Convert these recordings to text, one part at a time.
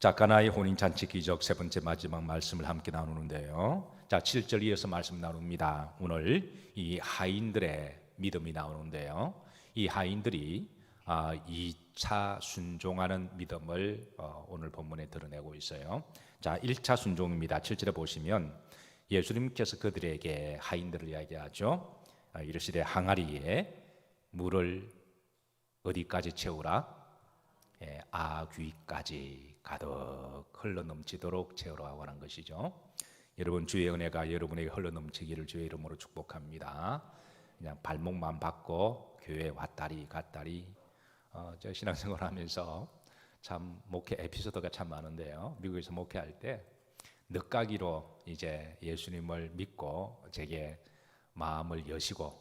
자, 가나의 혼인잔치 기적 세 번째 마지막 말씀을 함께 나누는데요. 자, 7절 이어서 말씀 나눕니다. 오늘 이 하인들의 믿음이 나오는데요. 이 하인들이 2차 순종하는 믿음을 오늘 본문에 드러내고 있어요. 자, 1차 순종입니다. 7절에 보시면 예수님께서 그들에게 하인들을 이야기하죠. 이르시되 항아리에 물을 어디까지 채우라? 아귀까지 가득 흘러넘치도록 채우라고 하는 것이죠. 여러분, 주의 은혜가 여러분에게 흘러넘치기를 주의 이름으로 축복합니다. 그냥 발목만 받고 교회 왔다리 갔다리. 제가 신앙생활 하면서 참 목회 에피소드가 참 많은데요. 미국에서 목회할 때 늦가기로 이제 예수님을 믿고 제게 마음을 여시고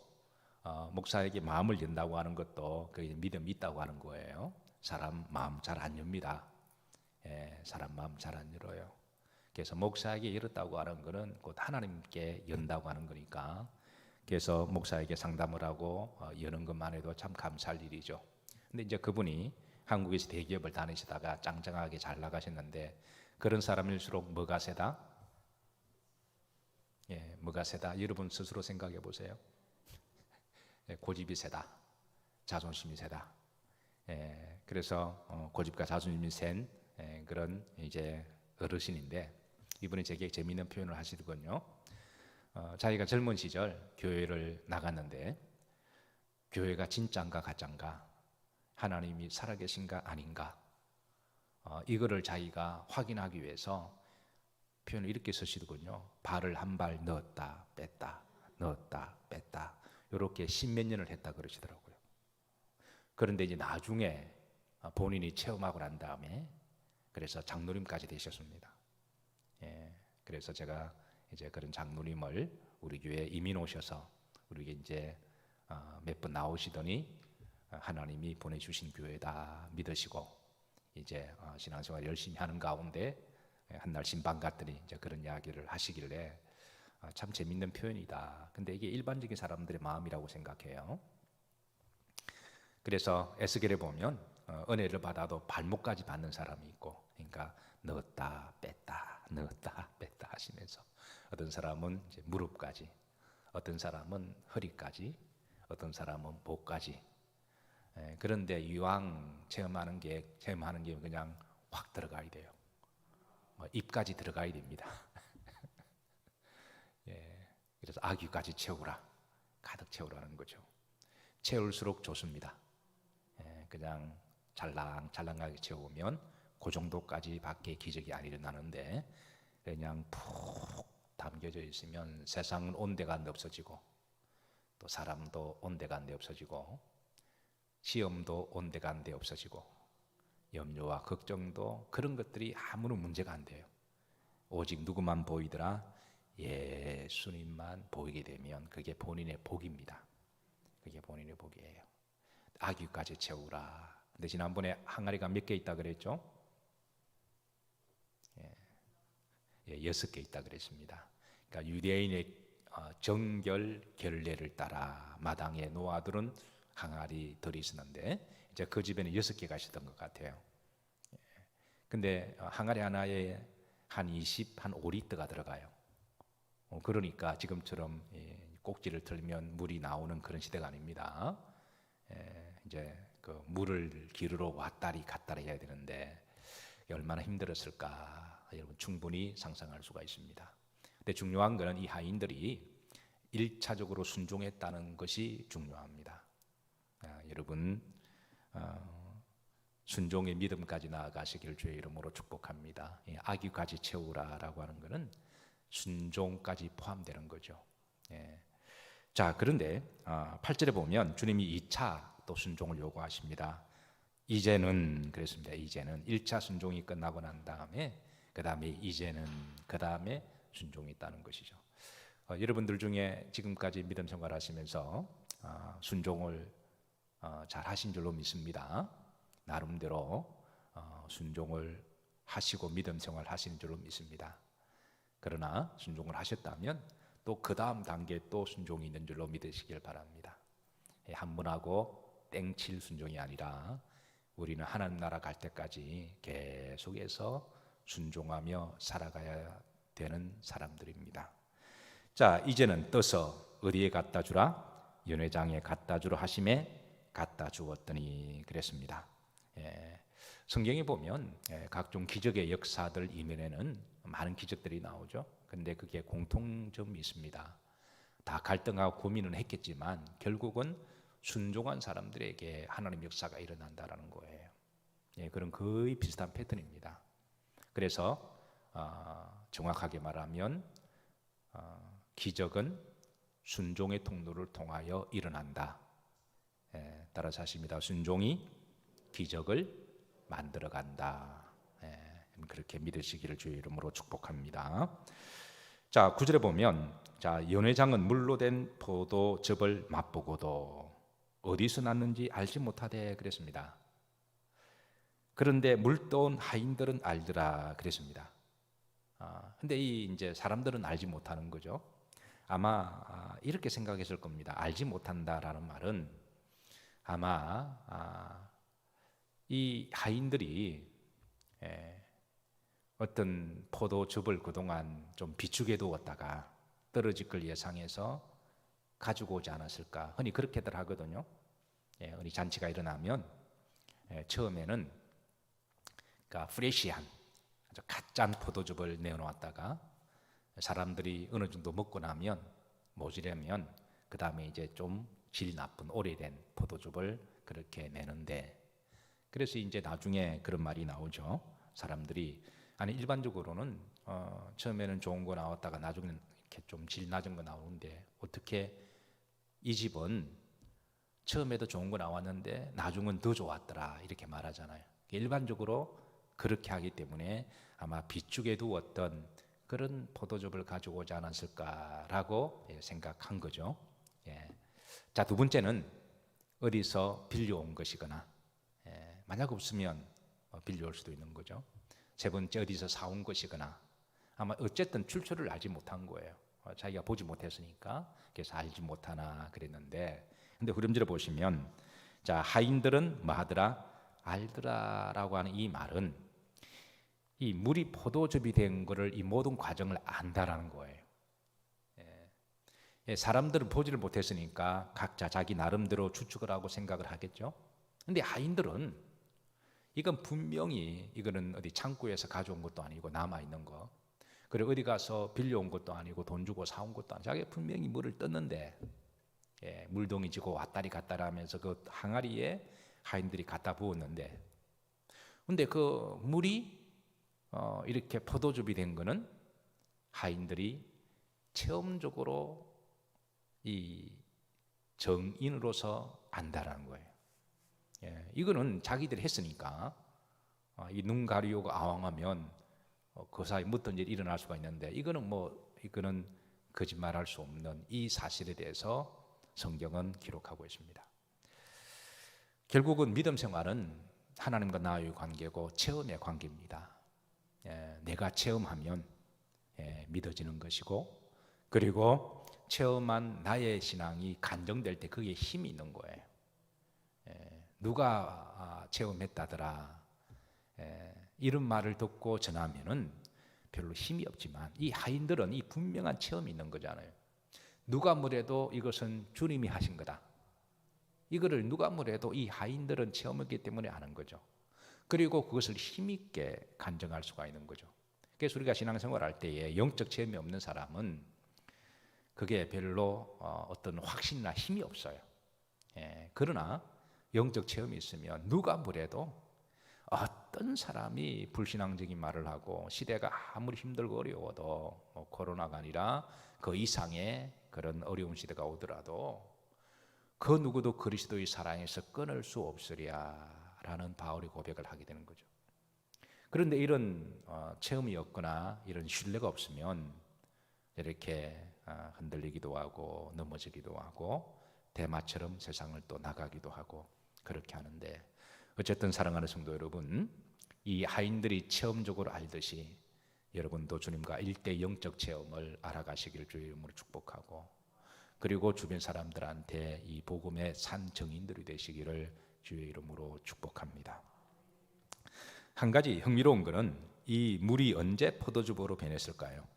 목사에게 마음을 연다고 하는 것도 그 믿음이 있다고 하는 거예요. 사람 마음 잘 안 엽니다. 사람 마음 잘 안 열어요. 그래서 목사에게 열었다고 하는 것은 곧 하나님께 연다고 하는 거니까, 그래서 목사에게 상담을 하고 여는 것만 해도 참 감사할 일이죠. 근데 이제 그분이 한국에서 대기업을 다니시다가 짱짱하게 잘 나가셨는데, 그런 사람일수록 뭐가 세다? 뭐가 세다? 여러분 스스로 생각해 보세요. 고집이 세다, 자존심이 세다. 그래서 고집과 자존심이 센 그런 이제 어르신인데, 이분이 제게 재미있는 표현을 하시더군요. 자기가 젊은 시절 교회를 나갔는데 교회가 진짜인가 가짜인가, 하나님이 살아계신가 아닌가, 이거를 자기가 확인하기 위해서 표현을 이렇게 쓰시더군요. 발을 한 발 넣었다 뺐다 넣었다 뺐다, 이렇게 십몇 년을 했다 그러시더라고요. 그런데 이제 나중에 본인이 체험하고 난 다음에 그래서 장로님까지 되셨습니다. 그래서 제가 이제 그런 장로님을 우리 교회에 이민 오셔서 우리 이제 몇 번 나오시더니 하나님이 보내주신 교회다 믿으시고 이제 신앙생활 열심히 하는 가운데 한날 신방 갔더니 이제 그런 이야기를 하시길래 참 재밌는 표현이다. 근데 이게 일반적인 사람들의 마음이라고 생각해요. 그래서 에스겔에 보면 은혜를 받아도 발목까지 받는 사람이 있고, 그러니까 넣었다 뺐다 넣었다 뺐다 하시면서, 어떤 사람은 이제 무릎까지, 어떤 사람은 허리까지, 어떤 사람은 목까지. 그런데 이왕 체험하는 게 그냥 확 들어가야 돼요. 입까지 들어가야 됩니다. 그래서 아귀까지 채우라, 가득 채우라는 거죠. 채울수록 좋습니다. 그냥 잘랑잘랑하게 채우면 그 정도까지 밖에 기적이 안 일어나는데, 그냥 푹 담겨져 있으면 세상은 온데간데 없어지고, 또 사람도 온데간데 없어지고, 시험도 온데간데 없어지고, 염려와 걱정도, 그런 것들이 아무런 문제가 안 돼요. 오직 누구만 보이더라? 예수님만 보이게 되면 그게 본인의 복입니다. 그게 본인의 복이에요. 아귀까지 채우라. 근데 지난번에 항아리가 몇 개 있다 그랬죠? 6개 있다 그랬습니다. 그러니까 유대인의 정결 결례를 따라 마당에 노아들은 항아리 들이 있었는데, 이제 그 집에는 6개가 있었던 것 같아요. 근데 항아리 하나에 한 5리터가 들어가요. 그러니까 지금처럼 꼭지를 틀면 물이 나오는 그런 시대가 아닙니다. 이제 그 물을 기르러 왔다리 갔다리 해야 되는데 얼마나 힘들었을까 여러분 충분히 상상할 수가 있습니다. 근데 중요한 것은 이 하인들이 1차적으로 순종했다는 것이 중요합니다. 여러분 순종의 믿음까지 나아가시기를 주의 이름으로 축복합니다. 아귀까지 채우라라고 하는 것은 순종까지 포함되는 거죠. 자, 그런데 8절에 보면 주님이 2차 또 순종을 요구하십니다. 이제는 그랬습니다. 이제는 1차 순종이 끝나고 난 다음에 이제는 그 다음에 순종이 있다는 것이죠. 여러분들 중에 지금까지 믿음 생활하시면서 순종을 잘 하신 줄로 믿습니다. 나름대로 순종을 하시고 믿음 생활 하시는 줄로 믿습니다. 그러나 순종을 하셨다면 또 그 다음 단계 또 순종이 있는 줄로 믿으시길 바랍니다. 한 번 하고 땡칠 순종이 아니라 우리는 하나님 나라 갈 때까지 계속해서 순종하며 살아가야 되는 사람들입니다. 자, 이제는 떠서 어디에 갖다 주라? 연회장에 갖다 주라 하심에 갖다 주었더니 그랬습니다. 성경에 보면 각종 기적의 역사들 이면에는 많은 기적들이 나오죠. 근데 그게 공통점이 있습니다. 다 갈등하고 고민은 했겠지만 결국은 순종한 사람들에게 하나님의 역사가 일어난다라는 거예요. 그런 거의 비슷한 패턴입니다. 그래서 정확하게 말하면 기적은 순종의 통로를 통하여 일어난다. 따라서 하십니다. 순종이 기적을 만들어간다. 그렇게 믿으시기를 주의 이름으로 축복합니다. 자, 9절에 보면 자, 연회장은 물로 된 포도즙을 맛보고도 어디서 났는지 알지 못하되 그랬습니다. 그런데 물 떠온 하인들은 알더라 그랬습니다. 근데 이제 사람들은 알지 못하는 거죠. 아마 이렇게 생각했을 겁니다. 알지 못한다라는 말은 아마 이 하인들이 어떤 포도즙을 그동안 좀 비축해 두었다가 떨어질 걸 예상해서 가지고 오지 않았을까. 흔히 그렇게들 하거든요. 흔히 잔치가 일어나면 처음에는 그러니까 프레시한 아주 갓짠 포도즙을 내어놓았다가 사람들이 어느 정도 먹고 나면 모자라면 그 다음에 이제 좀 질 나쁜 오래된 포도즙을 그렇게 내는데, 그래서 이제 나중에 그런 말이 나오죠. 사람들이 아니 일반적으로는 처음에는 좋은 거 나왔다가 나중에는 이렇게 좀 질 낮은 거 나오는데 어떻게 이 집은 처음에도 좋은 거 나왔는데 나중은 더 좋았더라 이렇게 말하잖아요. 일반적으로 그렇게 하기 때문에 아마 비축해 두었던 그런 포도즙을 가지고 오지 않았을까라고 생각한 거죠. 자, 두 번째는 어디서 빌려온 것이거나 만약 없으면 빌려올 수도 있는 거죠. 세 번째 어디서 사온 것이거나 아마 어쨌든 출처를 알지 못한 거예요. 자기가 보지 못했으니까 그래서 알지 못하나 그랬는데, 근데 후렴절에 보시면 자, 하인들은 뭐 하더라? 알더라라고 하는 이 말은 이 물이 포도즙이 된 거를 이 모든 과정을 안다라는 거예요. 사람들은 보지를 못했으니까 각자 자기 나름대로 추측을 하고 생각을 하겠죠. 근데 하인들은 이건 분명히 이거는 어디 창고에서 가져온 것도 아니고 남아 있는 거, 그리고 어디 가서 빌려온 것도 아니고 돈 주고 사온 것도 아니고 자기가 분명히 물을 떴는데 물동이 지고 왔다리 갔다리 하면서 그 항아리에 하인들이 갖다 부었는데, 근데 그 물이 이렇게 포도즙이 된 거는 하인들이 체험적으로 이 정인으로서 안다라는 거예요. 이거는 자기들이 했으니까 이 눈 가리우고 아왕하면 그 사이 어떤 일이 일어날 수가 있는데, 이거는 거짓말할 수 없는 이 사실에 대해서 성경은 기록하고 있습니다. 결국은 믿음 생활은 하나님과 나의 관계고 체험의 관계입니다. 내가 체험하면 믿어지는 것이고, 그리고 체험한 나의 신앙이 간정될 때 그게 힘이 있는 거예요. 누가 체험했다더라 이런 말을 듣고 전하면은 별로 힘이 없지만 이 하인들은 이 분명한 체험이 있는 거잖아요. 누가 뭐래도 이것은 주님이 하신 거다. 이거를 누가 뭐래도 이 하인들은 체험했기 때문에 아는 거죠. 그리고 그것을 힘있게 간증할 수가 있는 거죠. 그래서 우리가 신앙생활할 때에 영적 체험이 없는 사람은 그게 별로 어떤 확신이나 힘이 없어요. 그러나 영적 체험이 있으면 누가 뭐래도 어떤 사람이 불신앙적인 말을 하고 시대가 아무리 힘들고 어려워도 코로나가 아니라 그 이상의 그런 어려운 시대가 오더라도 그 누구도 그리스도의 사랑에서 끊을 수 없으리라라는 바울의 고백을 하게 되는 거죠. 그런데 이런 체험이 없거나 이런 신뢰가 없으면 이렇게 흔들리기도 하고 넘어지기도 하고 대마처럼 세상을 또 나가기도 하고 그렇게 하는데, 어쨌든 사랑하는 성도 여러분, 이 하인들이 체험적으로 알듯이 여러분도 주님과 일대 영적 체험을 알아가시기를 주의 이름으로 축복하고, 그리고 주변 사람들한테 이 복음의 산 증인들이 되시기를 주의 이름으로 축복합니다. 한 가지 흥미로운 거는 이 물이 언제 포도주보로 변했을까요?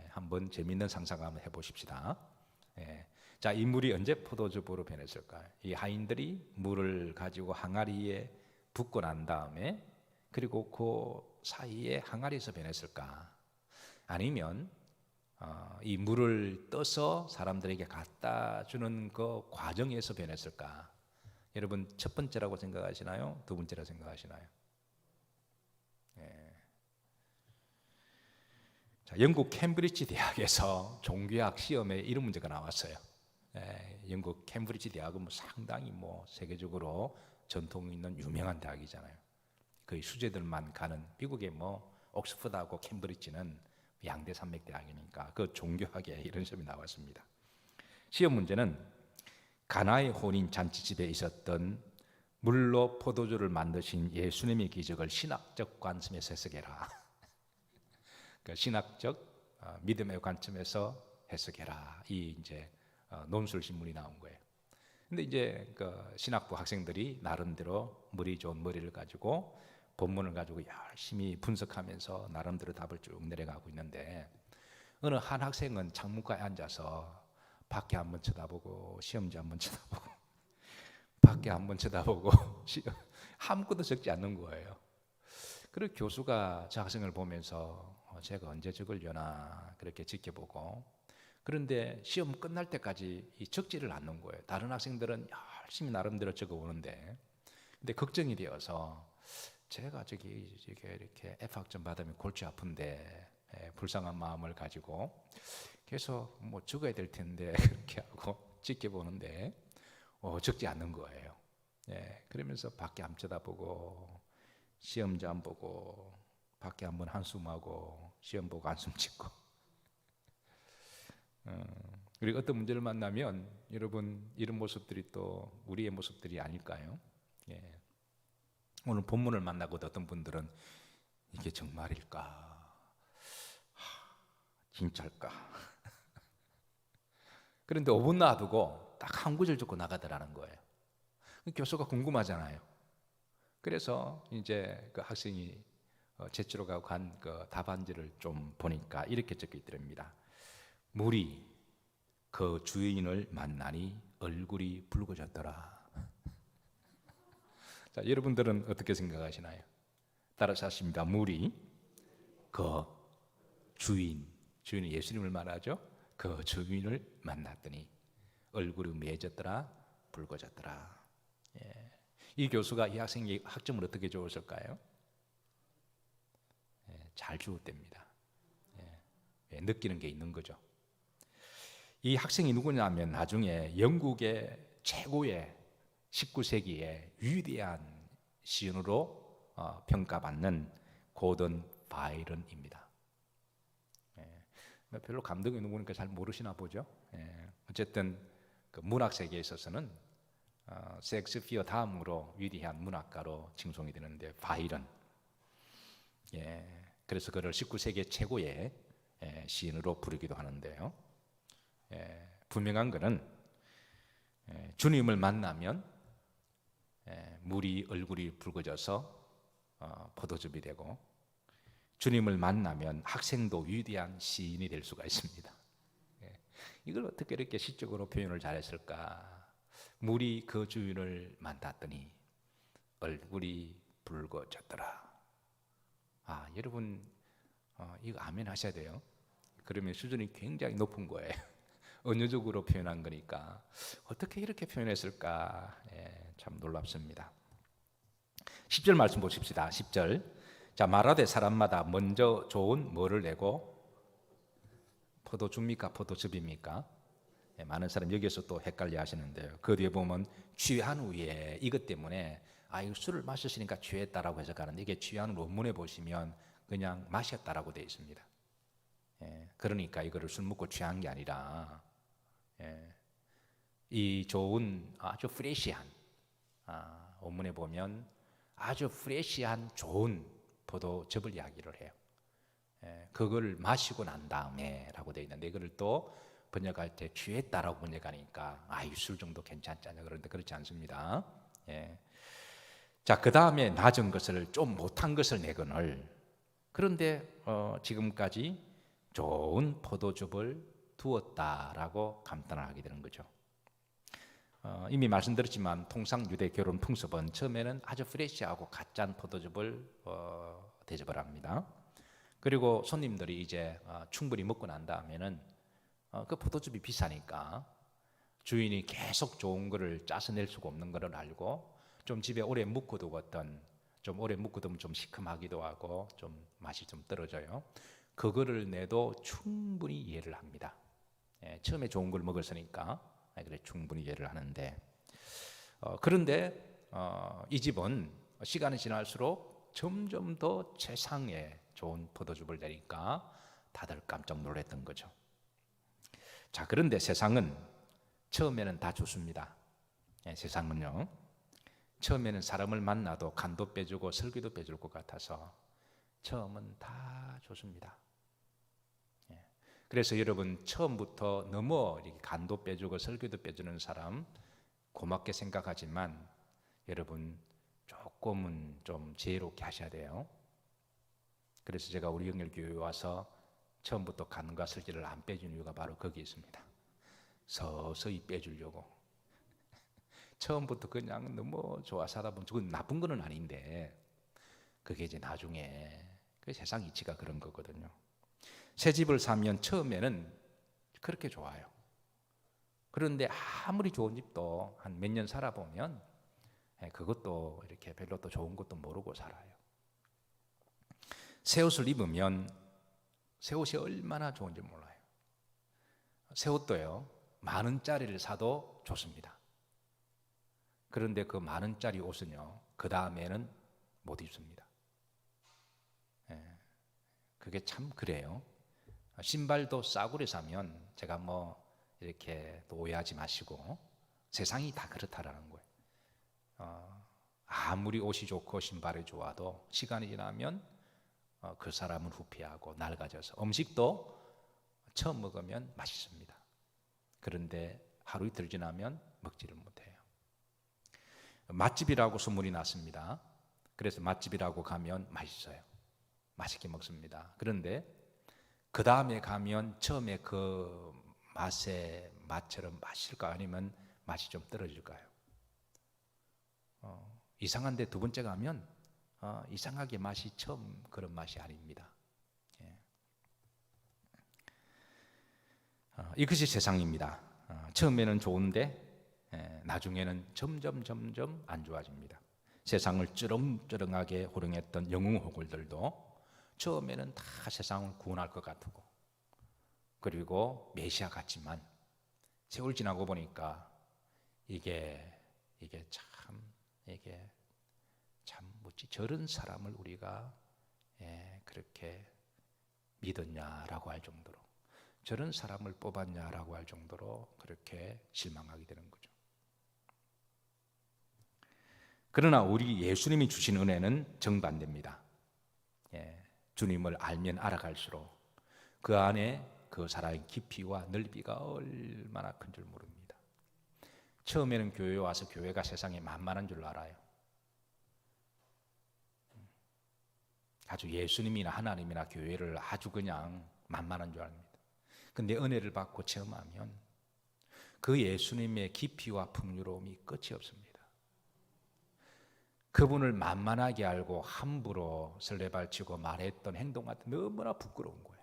한번 재미있는 상상 한번 해보십시다. 자, 이 물이 언제 포도주보로 변했을까요? 이 하인들이 물을 가지고 항아리에 붓고 난 다음에 그리고 그 사이에 항아리에서 변했을까? 아니면 이 물을 떠서 사람들에게 갖다 주는 그 과정에서 변했을까? 여러분 첫 번째라고 생각하시나요? 두 번째라고 생각하시나요? 자, 영국 캠브리지 대학에서 종교학 시험에 이런 문제가 나왔어요. 영국 캠브리지 대학은 상당히 세계적으로 전통 있는 유명한 대학이잖아요. 거의 수재들만 가는 미국의 옥스퍼드하고 캠브리지는 양대 산맥 대학이니까 그 종교학에 이런 시험이 나왔습니다. 시험 문제는 가나의 혼인 잔치집에 있었던 물로 포도주를 만드신 예수님의 기적을 신학적 관점에서 해석해라. 그 신학적 믿음의 관점에서 해석해라. 이 이제 논술 신문이 나온 거예요. 근데 이제 그 신학부 학생들이 나름대로 머리 좋은 머리를 가지고 본문을 가지고 열심히 분석하면서 나름대로 답을 쭉 내려가고 있는데 어느 한 학생은 창문가에 앉아서 밖에 한번 쳐다보고 시험지 한번 쳐다보고 밖에 한번 쳐다보고 아무것도 적지 않는 거예요. 그리고 교수가 저 학생을 보면서 제가 언제 적으려나 그렇게 지켜보고 그런데 시험 끝날 때까지 적지를 않는 거예요. 다른 학생들은 열심히 나름대로 적어오는데 근데 걱정이 되어서 제가 저기 이렇게 F학점 받으면 골치 아픈데 불쌍한 마음을 가지고 계속 적어야 될 텐데 그렇게 하고 지켜보는데 적지 않는 거예요. 그러면서 밖에 한번 쳐다보고 시험지 안 보고 밖에 한번 한숨하고 시험 보고 한숨 짓고 그리고 어떤 문제를 만나면 여러분 이런 모습들이 또 우리의 모습들이 아닐까요? 오늘 본문을 만나고 어떤 분들은 이게 정말일까? 진짜일까? 그런데 5분 놔두고 딱 한 구절 듣고 나가더라는 거예요. 교수가 궁금하잖아요. 그래서 이제 그 학생이 제출로 가고 간 그 답안지를 좀 보니까 이렇게 적혀 있더랍니다. 물이 그 주인을 만나니 얼굴이 붉어졌더라. 자, 여러분들은 어떻게 생각하시나요? 따라서 하십니다. 물이 그 주인이 예수님을 말하죠. 그 주인을 만났더니 얼굴이 매졌더라, 붉어졌더라. 이 교수가 이 학생의 학점을 어떻게 주었을까요? 잘 주었답니다. 느끼는 게 있는 거죠. 이 학생이 누구냐면 나중에 영국의 최고의 19세기의 위대한 시인으로 평가받는 고던 바이런입니다. 별로 감동이 있는 거니까 잘 모르시나 보죠. 어쨌든 그 문학 세계에 있어서는 셰익스피어 다음으로 위대한 문학가로 칭송이 되는데 바이런. 그래서 그를 19세기 최고의 시인으로 부르기도 하는데요. 분명한 것은 주님을 만나면 물이 얼굴이 붉어져서 포도즙이 되고 주님을 만나면 학생도 위대한 시인이 될 수가 있습니다. 이걸 어떻게 이렇게 시적으로 표현을 잘했을까? 물이 그 주인을 만났더니 얼굴이 붉어졌더라. 여러분 이거 아멘 하셔야 돼요. 그러면 수준이 굉장히 높은 거예요. 언어적으로 표현한 거니까 어떻게 이렇게 표현했을까? 참 놀랍습니다. 10절 말씀 보십시다. 10절. 자, 말하되 사람마다 먼저 좋은 뭐를 내고 포도주입니까? 포도즙입니까? 많은 사람 여기서 또 헷갈려 하시는데요. 그 뒤에 보면 취한 후에 이것 때문에 이거 술을 마셨으니까 취했다라고 해석하는데 이게 취한 원문에 보시면 그냥 마셨다라고 되어 있습니다. 그러니까 이거를 술 먹고 취한 게 아니라 이 좋은 아주 프레시한 원문에 보면 아주 프레시한 좋은 포도즙을 이야기를 해요. 그걸 마시고 난 다음에라고 되어 있는데 이거를 또 번역할 때 취했다라고 번역하니까 이 술 정도 괜찮잖아요. 그런데 그렇지 않습니다. 자, 그 다음에 낮은 것을 좀 못한 것을 내거늘. 그런데 지금까지 좋은 포도즙을 두었다라고 감탄을 하게 되는 거죠. 이미 말씀드렸지만 통상 유대 결혼 풍습은 처음에는 아주 프레시하고 갓 짠 포도즙을 대접을 합니다. 그리고 손님들이 이제 충분히 먹고 난 다음에는 그 포도즙이 비싸니까 주인이 계속 좋은 거를 짜서 낼 수가 없는 거를 알고 좀 집에 오래 묵혀두었던, 좀 오래 묵혀두면 좀 시큼하기도 하고 좀 맛이 좀 떨어져요. 그거를 내도 충분히 이해를 합니다. 처음에 좋은 걸 먹었으니까 그래 충분히 이해를 하는데, 그런데 이 집은 시간이 지날수록 점점 더 최상의 좋은 포도즙을 내니까 다들 깜짝 놀랐던 거죠. 자, 그런데 세상은 처음에는 다 좋습니다. 세상은요, 처음에는 사람을 만나도 간도 빼주고 설기도 빼줄 것 같아서 처음은 다 좋습니다. 그래서 여러분 처음부터 너무 이렇게 간도 빼주고 설교도 빼주는 사람 고맙게 생각하지만 여러분 조금은 좀 지혜롭게 하셔야 돼요. 그래서 제가 우리 영열교회에 와서 처음부터 간과 설기를 안 빼준 이유가 바로 거기 있습니다. 서서히 빼주려고. 처음부터 그냥 너무 좋아서 하다 보면 그건 나쁜 거는 아닌데 그게 이제 나중에 그 세상 이치가 그런 거거든요. 새 집을 사면 처음에는 그렇게 좋아요. 그런데 아무리 좋은 집도 한 몇 년 살아보면 그것도 이렇게 별로 또 좋은 것도 모르고 살아요. 새 옷을 입으면 새 옷이 얼마나 좋은지 몰라요. 새 옷도요, 10,000원짜리를 사도 좋습니다. 그런데 그 10,000원짜리 옷은요, 그 다음에는 못 입습니다. 그게 참 그래요. 신발도 싸구려 사면 제가 뭐 이렇게 또 오해하지 마시고 세상이 다 그렇다라는 거예요. 아무리 옷이 좋고 신발이 좋아도 시간이 지나면 그 사람은 후피하고 낡아져서, 음식도 처음 먹으면 맛있습니다. 그런데 하루 이틀 지나면 먹지를 못해요. 맛집이라고 소문이 났습니다. 그래서 맛집이라고 가면 맛있어요. 맛있게 먹습니다. 그런데 그 다음에 가면 처음에 그 맛처럼 맛일까 아니면 맛이 좀 떨어질까요? 이상한데 두 번째 가면 이상하게 맛이 처음 그런 맛이 아닙니다. 이것이 세상입니다. 처음에는 좋은데 나중에는 점점 안 좋아집니다. 세상을 쩌렁쩌렁하게 호령했던 영웅호걸들도 처음에는 다 세상을 구원할 것 같고 그리고 메시아 같지만 세월 지나고 보니까 이게 참 뭐지, 저런 사람을 우리가 그렇게 믿었냐라고 할 정도로, 저런 사람을 뽑았냐라고 할 정도로 그렇게 실망하게 되는 거죠. 그러나 우리 예수님이 주신 은혜는 정반대입니다. 주님을 알면 알아갈수록 그 안에 그 사랑의 깊이와 넓이가 얼마나 큰 줄 모릅니다. 처음에는 교회에 와서 교회가 세상에 만만한 줄 알아요. 아주 예수님이나 하나님이나 교회를 아주 그냥 만만한 줄 압니다. 근데 은혜를 받고 체험하면 그 예수님의 깊이와 풍요로움이 끝이 없습니다. 그분을 만만하게 알고 함부로 설레발치고 말했던 행동 같은 너무나 부끄러운 거예요.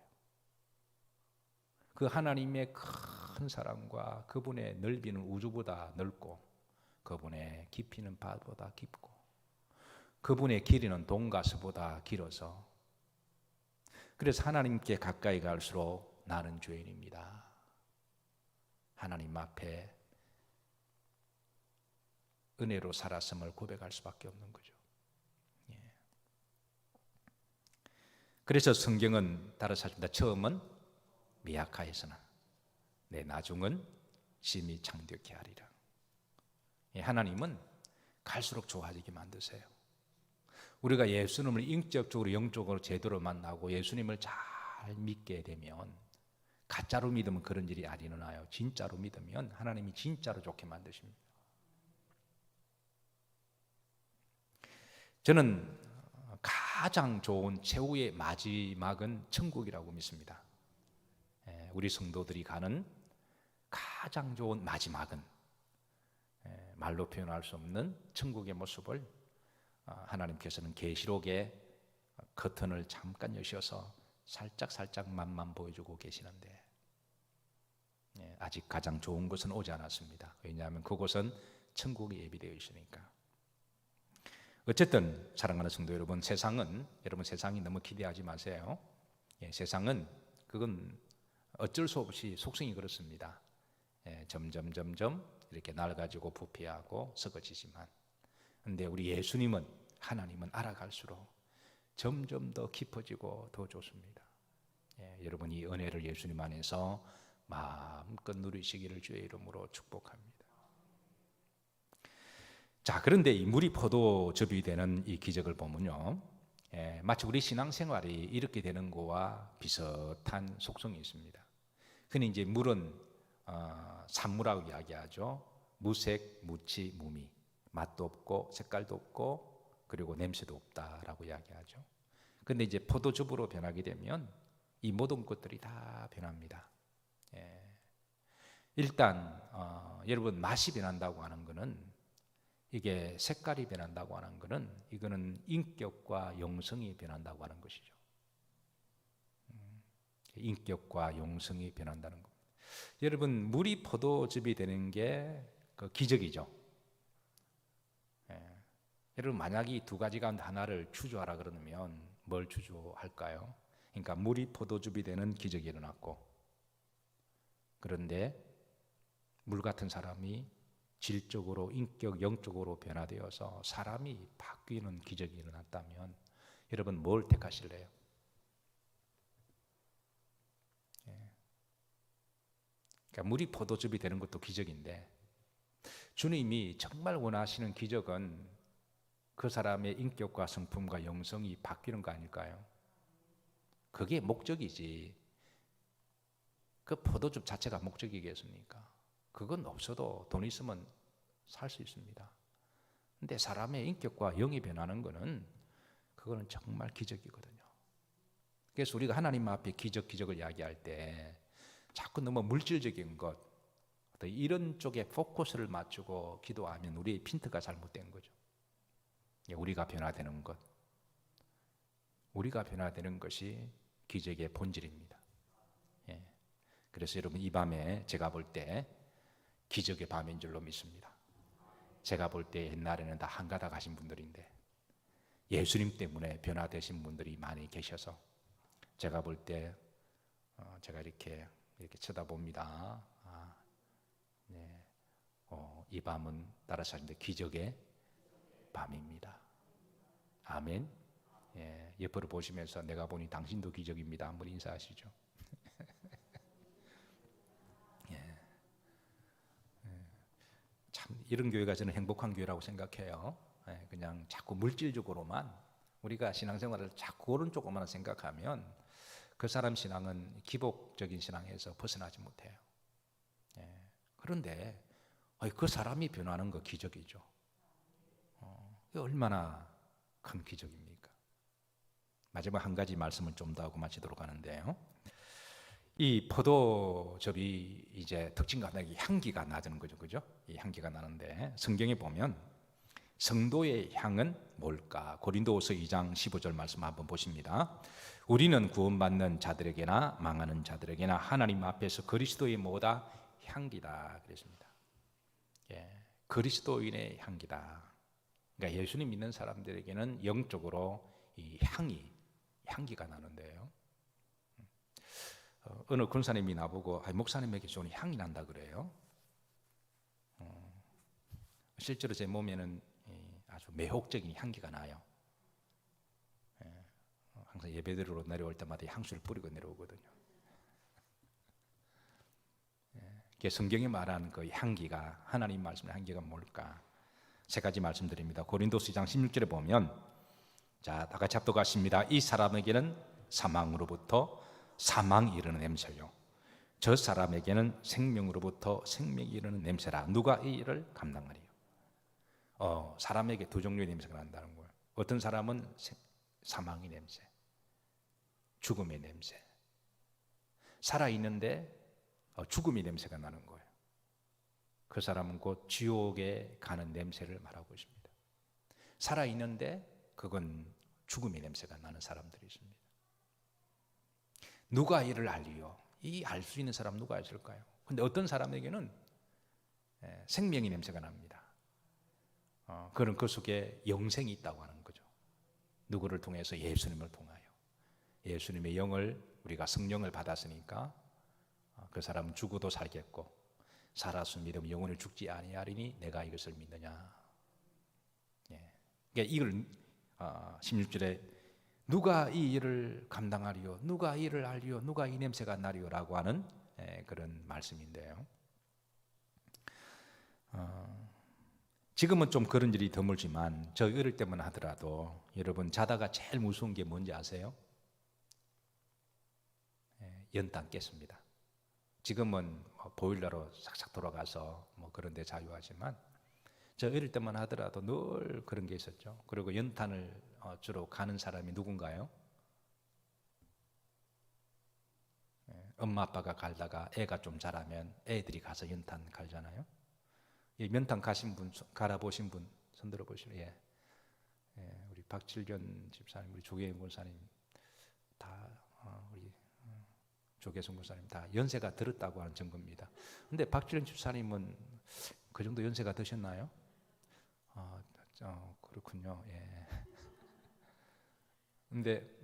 그 하나님의 큰 사랑과 그분의 넓이는 우주보다 넓고 그분의 깊이는 바다보다 깊고 그분의 길이는 돈가스보다 길어서, 그래서 하나님께 가까이 갈수록 나는 죄인입니다. 하나님 앞에 은혜로 살았음을 고백할 수밖에 없는 거죠. 그래서 성경은 따라서 하십니다. 처음은 미약하였으나 내 나중은 심히 창대케 하리라. 하나님은 갈수록 좋아지게 만드세요. 우리가 예수님을 인격적으로 영적으로 제대로 만나고 예수님을 잘 믿게 되면, 가짜로 믿으면 그런 일이 안 일어나요. 진짜로 믿으면 하나님이 진짜로 좋게 만드십니다. 저는 가장 좋은 최후의 마지막은 천국이라고 믿습니다. 우리 성도들이 가는 가장 좋은 마지막은 말로 표현할 수 없는 천국의 모습을 하나님께서는 계시록의 커튼을 잠깐 여셔서 살짝 맛만 보여주고 계시는데 아직 가장 좋은 것은 오지 않았습니다. 왜냐하면 그곳은 천국이 예비되어 있으니까. 어쨌든 사랑하는 성도 여러분, 세상이 너무 기대하지 마세요. 세상은 그건 어쩔 수 없이 속성이 그렇습니다. 점점 이렇게 낡아지고 부패하고 썩어지지만, 근데 우리 예수님은, 하나님은 알아갈수록 점점 더 깊어지고 더 좋습니다. 여러분 이 은혜를 예수님 안에서 마음껏 누리시기를 주의 이름으로 축복합니다. 자, 그런데 이 물이 포도즙이 되는 이 기적을 보면요, 마치 우리 신앙생활이 이렇게 되는 거와 비슷한 속성이 있습니다. 근데 이제 물은 산물하고 이야기하죠. 무색, 무치, 무미, 맛도 없고 색깔도 없고 그리고 냄새도 없다라고 이야기하죠. 근데 이제 포도즙으로 변하게 되면 이 모든 것들이 다 변합니다. 일단 여러분 맛이 변한다고 하는 것은, 이게 색깔이 변한다고 하는 것은, 이거는 인격과 영성이 변한다고 하는 것이죠. 인격과 영성이 변한다는 겁니다. 여러분 물이 포도즙이 되는 게 그 기적이죠. 여러분 만약에 이 두 가지 가운데 하나를 추구하라 그러면 뭘 추구할까요? 그러니까 물이 포도즙이 되는 기적이 일어났고, 그런데 물 같은 사람이 질적으로, 인격, 영적으로 변화되어서 사람이 바뀌는 기적이 일어났다면 여러분 뭘 택하실래요? 그러니까 물이 포도즙이 되는 것도 기적인데, 주님이 정말 원하시는 기적은 그 사람의 인격과 성품과 영성이 바뀌는 거 아닐까요? 그게 목적이지, 그 포도즙 자체가 목적이겠습니까? 그건 없어도 돈 있으면 살 수 있습니다. 근데 사람의 인격과 영이 변하는 거는, 그거는 정말 기적이거든요. 그래서 우리가 하나님 앞에 기적을 이야기할 때 자꾸 너무 물질적인 것, 이런 쪽에 포커스를 맞추고 기도하면 우리의 핀트가 잘못된 거죠. 우리가 변화되는 것, 우리가 변화되는 것이 기적의 본질입니다. 그래서 여러분 이 밤에 제가 볼 때 기적의 밤인 줄로 믿습니다. 제가 볼 때 옛날에는 다 한가닥 하신 분들인데 예수님 때문에 변화되신 분들이 많이 계셔서, 제가 볼 때 제가 이렇게 쳐다봅니다. 이 밤은 따라서 하는데 기적의 밤입니다. 아멘. 옆으로 보시면서 내가 보니 당신도 기적입니다. 한번 인사하시죠. 참 이런 교회가 저는 행복한 교회라고 생각해요. 그냥 자꾸 물질적으로만 우리가 신앙생활을 자꾸 그런 쪽으로만 생각하면 그 사람 신앙은 기복적인 신앙에서 벗어나지 못해요. 그런데 그 사람이 변하는 거 기적이죠. 얼마나 큰 기적입니까? 마지막 한 가지 말씀을 좀 더 하고 마치도록 하는데요, 이 포도즙이 이제 특징과 하나의 향기가 나는 거죠, 그죠? 이 향기가 나는데 성경에 보면 성도의 향은 뭘까? 고린도후서 2장 15절 말씀 한번 보십니다. 우리는 구원받는 자들에게나 망하는 자들에게나 하나님 앞에서 그리스도의 뭐다? 향기다 그랬습니다. 그리스도인의 향기다. 그러니까 예수님 믿는 사람들에게는 영적으로 이 향기가 나는데요. 어느 군사님이 나보고 목사님에게 좋은 향이 난다 그래요. 실제로 제 몸에는 아주 매혹적인 향기가 나요. 항상 예배드리러 내려올 때마다 향수를 뿌리고 내려오거든요. 성경이 말하는 그 향기가, 하나님 말씀의 향기가 뭘까? 세 가지 말씀드립니다. 고린도서 2장 16절에 보면, 자, 다 같이 합독하십니다. 이 사람에게는 사망으로부터 사망이 이르는 냄새요, 저 사람에게는 생명으로부터 생명이 이르는 냄새라. 누가 이 일을 감당하리요? 사람에게 두 종류의 냄새가 난다는 거예요. 어떤 사람은 사망의 냄새, 죽음의 냄새. 살아있는데 죽음의 냄새가 나는 거예요. 그 사람은 곧 지옥에 가는 냄새를 말하고 있습니다. 살아있는데 그건 죽음의 냄새가 나는 사람들이 있습니다. 누가 이를 알리요? 이 알 수 있는 사람 누가 있을까요? 근데 어떤 사람에게는 생명의 냄새가 납니다. 그런 그 속에 영생이 있다고 하는 거죠. 누구를 통해서? 예수님을 통하여. 예수님의 영을, 우리가 성령을 받았으니까 그 사람은 죽어도 살겠고 살아서 믿으면 영원히 죽지 아니하리니 내가 이것을 믿느냐. 그러니까 이걸 16절에 누가 이 일을 감당하리요? 누가 이 일을 알리요? 누가 이 냄새가 나리요? 라고 하는 그런 말씀인데요. 지금은 좀 그런 일이 드물지만 저 어릴 때만 하더라도 여러분 자다가 제일 무서운 게 뭔지 아세요? 연탄 깼습니다. 지금은 보일러로 싹싹 돌아가서 그런 데 자유하지만 저 어릴 때만 하더라도 늘 그런 게 있었죠. 그리고 연탄을 주로 가는 사람이 누군가요? 엄마 아빠가 갈다가 애가 좀 자라면 애들이 가서 연탄 갈잖아요. 연탄 가신 분, 갈아보신 분 손들어 보시면 우리 박칠견 집사님, 우리 조계현 권사님 다 우리 조계성 권사님 다 연세가 들었다고 하는 증거입니다. 근데 박칠견 집사님은 그 정도 연세가 드셨나요? 그렇군요. 예. 근데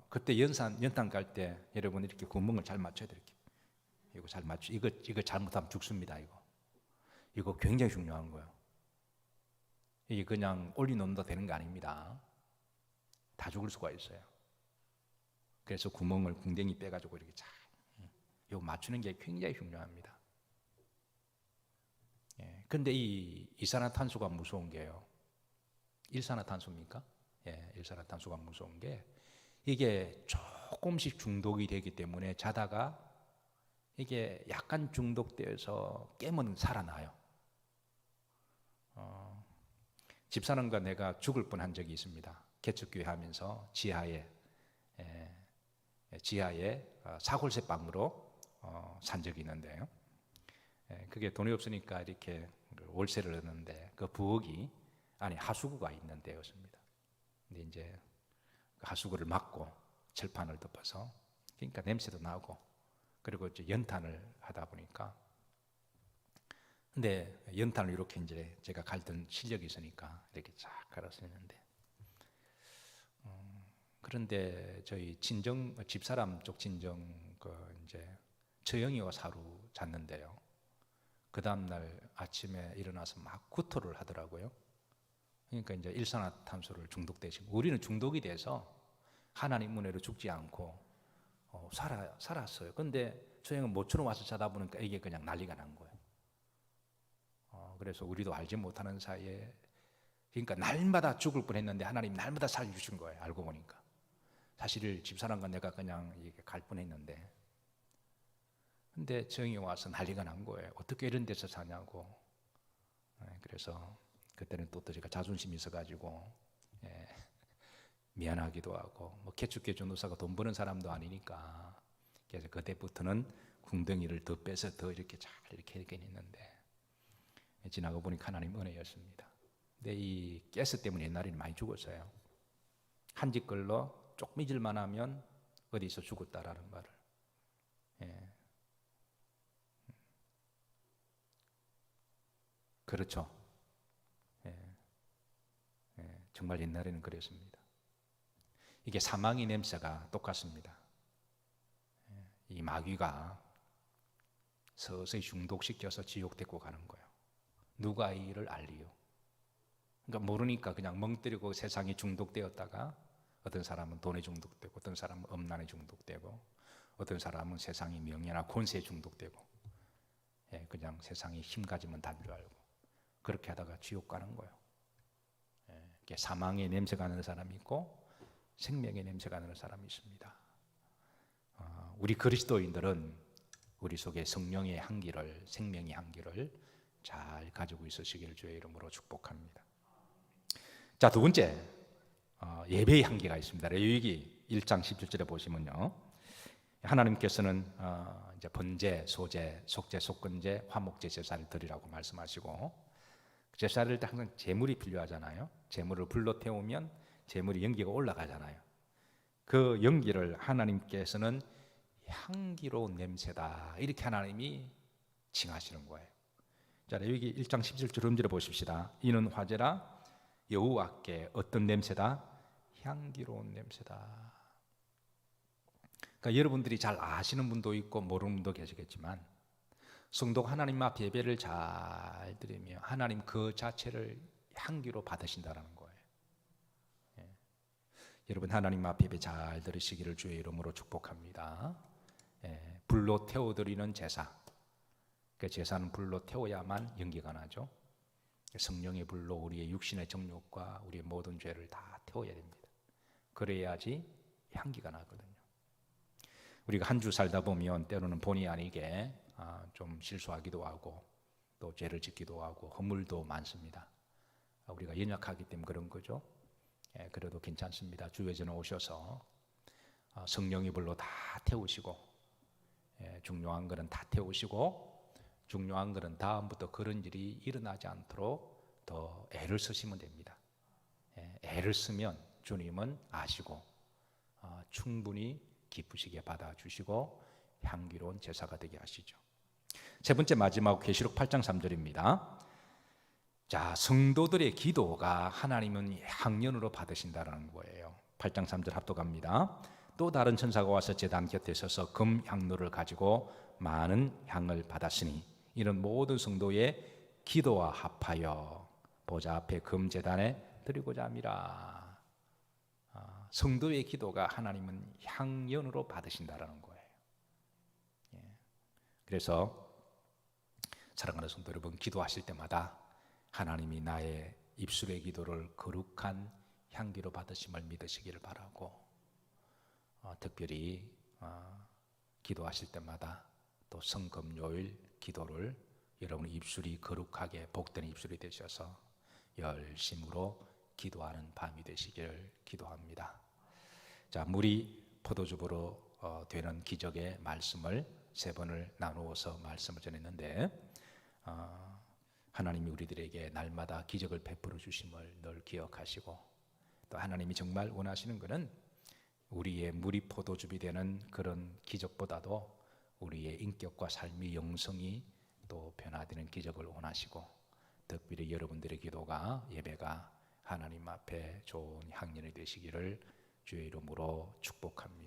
그때 연탄 갈 때 여러분 이렇게 구멍을 잘 맞춰야 돼요. 이거 잘 맞추. 이거 잘못하면 죽습니다. 이거 굉장히 중요한 거예요. 이게 그냥 올려놓는다 되는 거 아닙니다. 다 죽을 수가 있어요. 그래서 구멍을 궁뎅이 빼가지고 이렇게 잘 이거 맞추는 게 굉장히 중요합니다. 근데 이 이산화탄소가 무서운 게요. 일산화탄소입니까? 일산화탄소가 무서운 게 이게 조금씩 중독이 되기 때문에 자다가 이게 약간 중독되어서 깨면 살아나요. 집사람과 내가 죽을 뻔한 적이 있습니다. 개척교회 하면서 지하에 사골세 방으로 산 적이 있는데요. 그게 돈이 없으니까 이렇게 월세를 넣는데 그 부엌이 안에 하수구가 있는 데였습니다. 근데 이제 그 하수구를 막고 철판을 덮어서 그러니까 냄새도 나고 그리고 이제 연탄을 하다 보니까 근데 연탄을 이렇게 이제 제가 갈던 실력이 있으니까 이렇게 쫙 갈아서 했는데 그런데 저희 집사람 쪽 친정 이제 처형이 와서 하루 잤는데요. 그 다음날 아침에 일어나서 막 구토를 하더라고요. 그러니까 이제 일산화탄소를 중독되시고 우리는 중독이 돼서 하나님 은혜로 죽지 않고 살았어요. 근데 처형은 모처럼 와서 자다 보니까 이게 그냥 난리가 난 거예요. 그래서 우리도 알지 못하는 사이에 그러니까 날마다 죽을 뻔했는데 하나님 날마다 살려주신 거예요. 알고 보니까 사실 집사람과 내가 그냥 이게 갈 뻔했는데 근데 정이 와서 난리가 난 거예요. 어떻게 이런 데서 사냐고. 그래서 그때는 또 제가 자존심이 있어가지고 미안하기도 하고 개축교회 전도사가 돈 버는 사람도 아니니까 그래서 그때부터는 궁덩이를 더 빼서 더 이렇게 잘 이렇게 했는데 지나가 보니까 하나님 은혜였습니다. 근데 이 가스 때문에 옛날에는 많이 죽었어요. 한 집 걸로 조금 잊을만 하면 어디서 죽었다라는 말을. 그렇죠. 정말 옛날에는 그랬습니다. 이게 사망의 냄새가 똑같습니다. 이 마귀가 서서히 중독시켜서 지옥 데리고 가는 거예요. 누가 이 일을 알리요? 그러니까 모르니까 그냥 멍 때리고 세상에 중독되었다가 어떤 사람은 돈에 중독되고 어떤 사람은 음란에 중독되고 어떤 사람은 세상의 명예나 권세에 중독되고 그냥 세상에 힘 가지면 단 줄 알고 그렇게 하다가 지옥 가는 거예요. 사망의 냄새가 나는 사람이 있고 생명의 냄새가 나는 사람이 있습니다. 우리 그리스도인들은 우리 속에 성령의 향기를, 생명의 향기를 잘 가지고 있으시기를 주의 이름으로 축복합니다. 자, 두 번째, 예배의 향기가 있습니다. 레위기 1장 17절에 보시면요, 하나님께서는 이제 번제, 소제, 속제, 속건제, 화목제 제사를 드리라고 말씀하시고, 제사를 할 때 항상 제물이 필요하잖아요. 제물을 불로 태우면 제물이 연기가 올라가잖아요. 그 연기를 하나님께서는 향기로운 냄새다, 이렇게 하나님이 칭하시는 거예요. 자, 레위기 1장 17절 음절에 보십시다. 이는 화제라 여호와께 어떤 냄새다? 향기로운 냄새다. 그러니까 여러분들이 잘 아시는 분도 있고 모르는 분도 계시겠지만, 성도가 하나님 앞 예배를 잘 드리며 하나님 그 자체를 향기로 받으신다는 거예요. 예. 여러분, 하나님 앞 예배 잘 드리시기를 주의 이름으로 축복합니다. 예. 불로 태워드리는 제사, 그 제사는 불로 태워야만 연기가 나죠. 성령의 불로 우리의 육신의 정욕과 우리의 모든 죄를 다 태워야 됩니다. 그래야지 향기가 나거든요. 우리가 한 주 살다 보면 때로는 본의 아니게 좀 실수하기도 하고 또 죄를 짓기도 하고 허물도 많습니다. 우리가 연약하기 때문에 그런 거죠. 예, 그래도 괜찮습니다. 주의 전에 오셔서 성령의 불로 다 태우시고, 중요한 것은 다 태우시고, 중요한 것은 다음부터 그런 일이 일어나지 않도록 더 애를 쓰시면 됩니다. 애를 쓰면 주님은 아시고 충분히 기쁘시게 받아주시고 향기로운 제사가 되게 하시죠. 세 번째, 마지막 계시록 8장 3절입니다. 자, 성도들의 기도가 하나님은 향연으로 받으신다는 거예요. 8장 3절 합독합니다. 또 다른 천사가 와서 제단 곁에 서서 금 향로를 가지고 많은 향을 받았으니 이는 모든 성도의 기도와 합하여 보좌 앞에 금 제단에 드리고자 함이라. 성도의 기도가 하나님은 향연으로 받으신다라는 거예요. 그래서 사랑하는 성도 여러분, 기도하실 때마다 하나님이 나의 입술의 기도를 거룩한 향기로 받으심을 믿으시기를 바라고, 특별히 기도하실 때마다 또 성금요일 기도를 여러분의 입술이 거룩하게 복된 입술이 되셔서 열심으로 기도하는 밤이 되시기를 기도합니다. 자, 물이 포도즙으로 되는 기적의 말씀을 세 번을 나누어서 말씀을 전했는데, 하나님이 우리들에게 날마다 기적을 베풀어 주심을 늘 기억하시고, 또 하나님이 정말 원하시는 것은 우리의 물이 포도즙이 되는 그런 기적보다도 우리의 인격과 삶의 영성이 또 변화되는 기적을 원하시고, 특별히 여러분들의 기도가, 예배가 하나님 앞에 좋은 향연이 되시기를 주의 이름으로 축복합니다.